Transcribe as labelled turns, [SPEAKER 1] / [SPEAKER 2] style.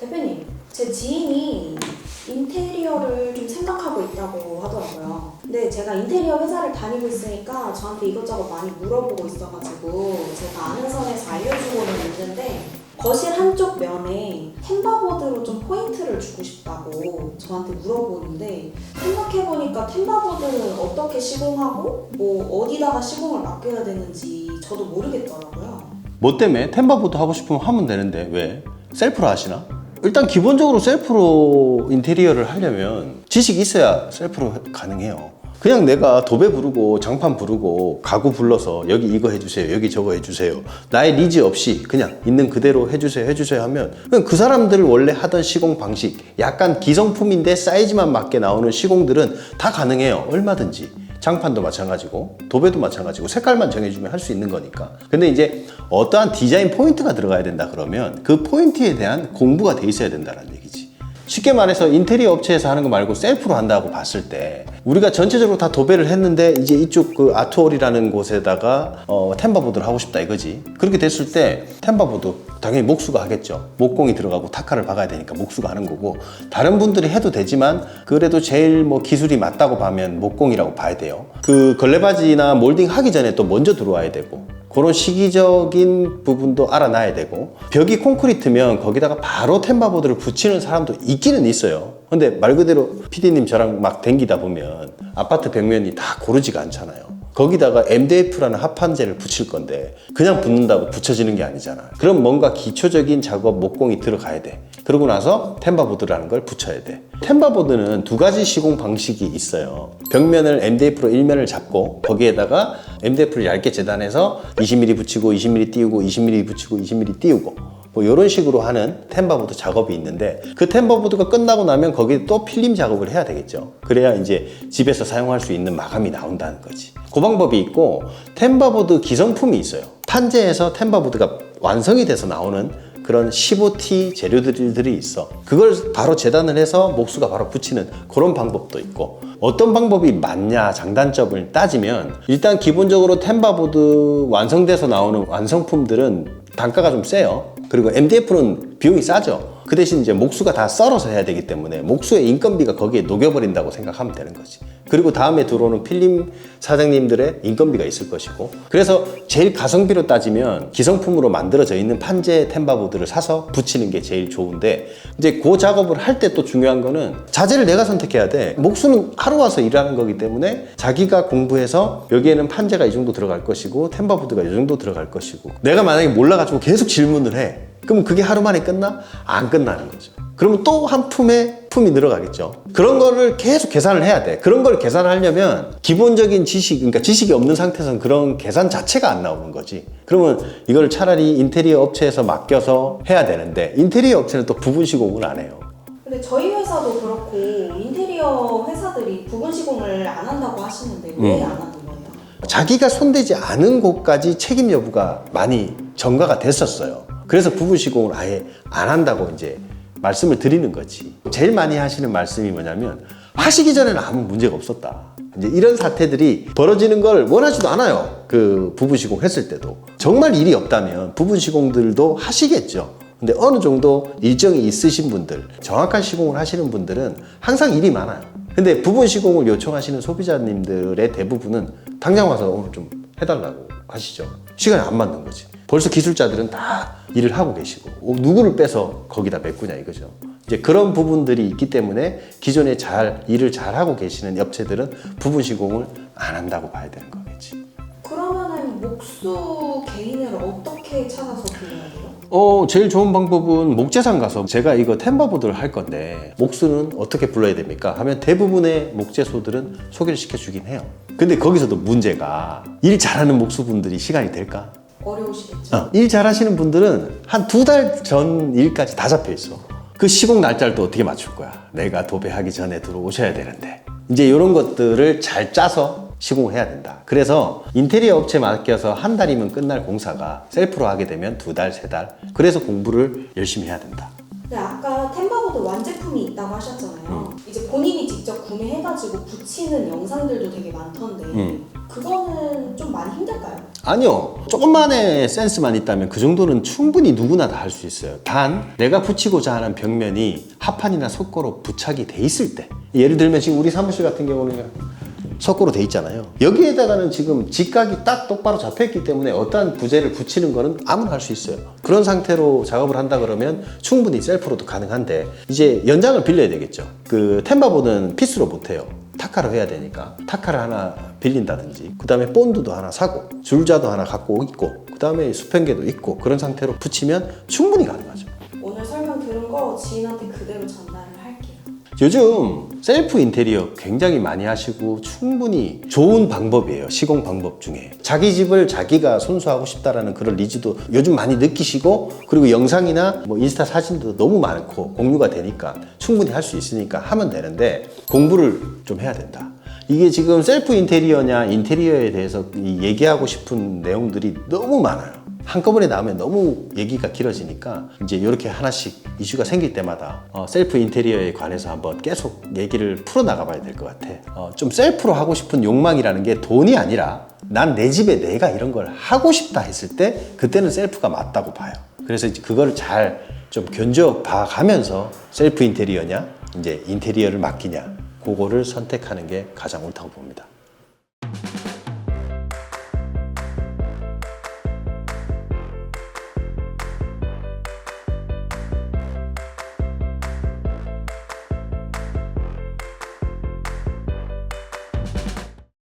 [SPEAKER 1] 대표님, 제 지인이 인테리어를 좀 생각하고 있다고 하더라고요. 근데 제가 인테리어 회사를 다니고 있으니까 저한테 이것저것 많이 물어보고 있어가지고 제가 아는 선에서 알려주고는 있는데 거실 한쪽 면에 템바보드로 좀 포인트를 주고 싶다고 저한테 물어보는데 생각해보니까 템바보드는 어떻게 시공하고 뭐 어디다가 시공을 맡겨야 되는지 저도 모르겠더라고요.
[SPEAKER 2] 뭐 때문에 템바보드 하고 싶으면 하면 되는데 왜? 셀프로 하시나? 일단 기본적으로 셀프로 인테리어를 하려면 지식이 있어야 셀프로 가능해요. 그냥 내가 도배 부르고 장판 부르고 가구 불러서 여기 이거 해주세요, 여기 저거 해주세요, 나의 니즈 없이 그냥 있는 그대로 해주세요 하면 그냥 그 사람들 원래 하던 시공 방식, 약간 기성품인데 사이즈만 맞게 나오는 시공들은 다 가능해요. 얼마든지. 장판도 마찬가지고 도배도 마찬가지고 색깔만 정해주면 할 수 있는 거니까. 근데 이제 어떠한 디자인 포인트가 들어가야 된다 그러면 그 포인트에 대한 공부가 돼 있어야 된다는 얘기지. 쉽게 말해서 인테리어 업체에서 하는 거 말고 셀프로 한다고 봤을 때 우리가 전체적으로 다 도배를 했는데 이제 이쪽 그 아트홀이라는 곳에다가 템바보드를 하고 싶다 이거지. 그렇게 됐을 때 템바보드 당연히 목수가 하겠죠. 목공이 들어가고 타카를 박아야 되니까 목수가 하는 거고, 다른 분들이 해도 되지만 그래도 제일 뭐 기술이 맞다고 봐면 목공이라고 봐야 돼요. 그 걸레바지나 몰딩 하기 전에 또 먼저 들어와야 되고, 그런 시기적인 부분도 알아놔야 되고, 벽이 콘크리트면 거기다가 바로 템바보드를 붙이는 사람도 있기는 있어요. 근데 말 그대로 PD님 저랑 막 댕기다 보면 아파트 벽면이 다 고르지가 않잖아요. 거기다가 MDF라는 합판재를 붙일 건데 그냥 붙는다고 붙여지는 게 아니잖아. 그럼 뭔가 기초적인 작업 목공이 들어가야 돼. 그러고 나서 템바보드라는 걸 붙여야 돼. 템바보드는 두 가지 시공 방식이 있어요. 벽면을 MDF로 일면을 잡고 거기에다가 MDF를 얇게 재단해서 20mm 붙이고 20mm 띄우고 20mm 붙이고 20mm 띄우고 뭐 이런 식으로 하는 템바보드 작업이 있는데, 그 템바보드가 끝나고 나면 거기에 또 필름 작업을 해야 되겠죠. 그래야 이제 집에서 사용할 수 있는 마감이 나온다는 거지. 그 방법이 있고, 템바보드 기성품이 있어요. 판재에서 템바보드가 완성이 돼서 나오는 그런 15T 재료들이 있어. 그걸 바로 재단을 해서 목수가 바로 붙이는 그런 방법도 있고, 어떤 방법이 맞냐 장단점을 따지면 일단 기본적으로 템바보드 완성돼서 나오는 완성품들은 단가가 좀 세요. 그리고 MDF는 비용이 싸죠. 그 대신 이제 목수가 다 썰어서 해야 되기 때문에 목수의 인건비가 거기에 녹여버린다고 생각하면 되는 거지. 그리고 다음에 들어오는 필름 사장님들의 인건비가 있을 것이고, 그래서 제일 가성비로 따지면 기성품으로 만들어져 있는 판재 템바보드를 사서 붙이는 게 제일 좋은데, 이제 그 작업을 할 때 또 중요한 거는 자재를 내가 선택해야 돼. 목수는 하루 와서 일하는 거기 때문에 자기가 공부해서 여기에는 판재가 이 정도 들어갈 것이고 템바보드가 이 정도 들어갈 것이고, 내가 만약에 몰라가지고 계속 질문을 해. 그럼 그게 하루 만에 끝나? 안 끝나는 거죠. 그러면 또 한 품이 늘어가겠죠. 그런 거를 계속 계산을 해야 돼. 그런 걸 계산하려면 기본적인 지식, 그러니까 지식이 없는 상태에서는 그런 계산 자체가 안 나오는 거지. 그러면 이걸 차라리 인테리어 업체에서 맡겨서 해야 되는데, 인테리어 업체는 또 부분 시공을 안 해요.
[SPEAKER 1] 근데 저희 회사도 그렇고 인테리어 회사들이 부분 시공을 안 한다고 하시는데 왜 안 하는 거예요?
[SPEAKER 2] 자기가 손대지 않은 곳까지 책임 여부가 많이 전가가 됐었어요. 그래서 부분 시공을 아예 안 한다고 이제 말씀을 드리는 거지. 제일 많이 하시는 말씀이 뭐냐면, 하시기 전에는 아무 문제가 없었다. 이제 이런 사태들이 벌어지는 걸 원하지도 않아요. 그 부분 시공 했을 때도. 정말 일이 없다면 부분 시공들도 하시겠죠. 근데 어느 정도 일정이 있으신 분들, 정확한 시공을 하시는 분들은 항상 일이 많아요. 근데 부분 시공을 요청하시는 소비자님들의 대부분은 당장 와서 오늘 좀 해달라고 하시죠. 시간이 안 맞는 거지. 벌써 기술자들은 다 일을 하고 계시고 누구를 빼서 거기다 메꾸냐 이거죠. 이제 그런 부분들이 있기 때문에 기존에 일을 잘 하고 계시는 업체들은 부분 시공을 안 한다고 봐야 되는 거겠지.
[SPEAKER 1] 그러면은 목수 개인을 어떻게 찾아서 불러야 돼요?
[SPEAKER 2] 제일 좋은 방법은 목재상 가서 제가 이거 템바보드를 할 건데 목수는 어떻게 불러야 됩니까? 하면 대부분의 목재소들은 소개를 시켜주긴 해요. 근데 거기서도 문제가, 일 잘하는 목수분들이 시간이 될까?
[SPEAKER 1] 어려우시겠죠?
[SPEAKER 2] 일 잘하시는 분들은 한 2달 전 일까지 다 잡혀 있어. 그 시공 날짜를 또 어떻게 맞출 거야? 내가 도배하기 전에 들어오셔야 되는데. 이제 이런 것들을 잘 짜서 시공을 해야 된다. 그래서 인테리어 업체 맡겨서 한 달이면 끝날 공사가 셀프로 하게 되면 2달, 3달. 그래서 공부를 열심히 해야 된다.
[SPEAKER 1] 네, 아까 템바보드 완제품이 있다고 하셨잖아요. 이제 본인이 직접 구매해가지고 붙이는 영상들도 되게 많던데 그거는 좀 많이 힘들까요?
[SPEAKER 2] 아니요. 조금만의 센스만 있다면 그 정도는 충분히 누구나 다 할 수 있어요. 단 내가 붙이고자 하는 벽면이 합판이나 석고로 부착이 돼 있을 때, 예를 들면 지금 우리 사무실 같은 경우는 석고로 돼 있잖아요. 여기에다가는 지금 직각이 딱 똑바로 잡혀있기 때문에 어떠한 부재를 붙이는 거는 아무나 할 수 있어요. 그런 상태로 작업을 한다 그러면 충분히 셀프로도 가능한데, 이제 연장을 빌려야 되겠죠. 그 템바보드는 피스로 못해요. 타카로 해야 되니까 타카를 하나 빌린다든지, 그 다음에 본드도 하나 사고 줄자도 하나 갖고 있고, 그 다음에 수평계도 있고, 그런 상태로 붙이면 충분히 가능하죠.
[SPEAKER 1] 오늘 설명 들은 거 지인한테 그대로 전달을 할게요.
[SPEAKER 2] 요즘 셀프 인테리어 굉장히 많이 하시고 충분히 좋은 방법이에요. 시공 방법 중에 자기 집을 자기가 손수하고 싶다라는 그런 니즈도 요즘 많이 느끼시고, 그리고 영상이나 뭐 인스타 사진도 너무 많고 공유가 되니까 충분히 할 수 있으니까 하면 되는데, 공부를 좀 해야 된다. 이게 지금 셀프 인테리어냐 인테리어에 대해서 얘기하고 싶은 내용들이 너무 많아요. 한꺼번에 나오면 너무 얘기가 길어지니까 이제 이렇게 하나씩 이슈가 생길 때마다 셀프 인테리어에 관해서 한번 계속 얘기를 풀어나가 봐야 될 것 같아. 좀 셀프로 하고 싶은 욕망이라는 게 돈이 아니라 난 내 집에 내가 이런 걸 하고 싶다 했을 때 그때는 셀프가 맞다고 봐요. 그래서 이제 그거를 잘 좀 견뎌 봐가면서 셀프 인테리어냐 이제 인테리어를 맡기냐, 그거를 선택하는 게 가장 옳다고 봅니다.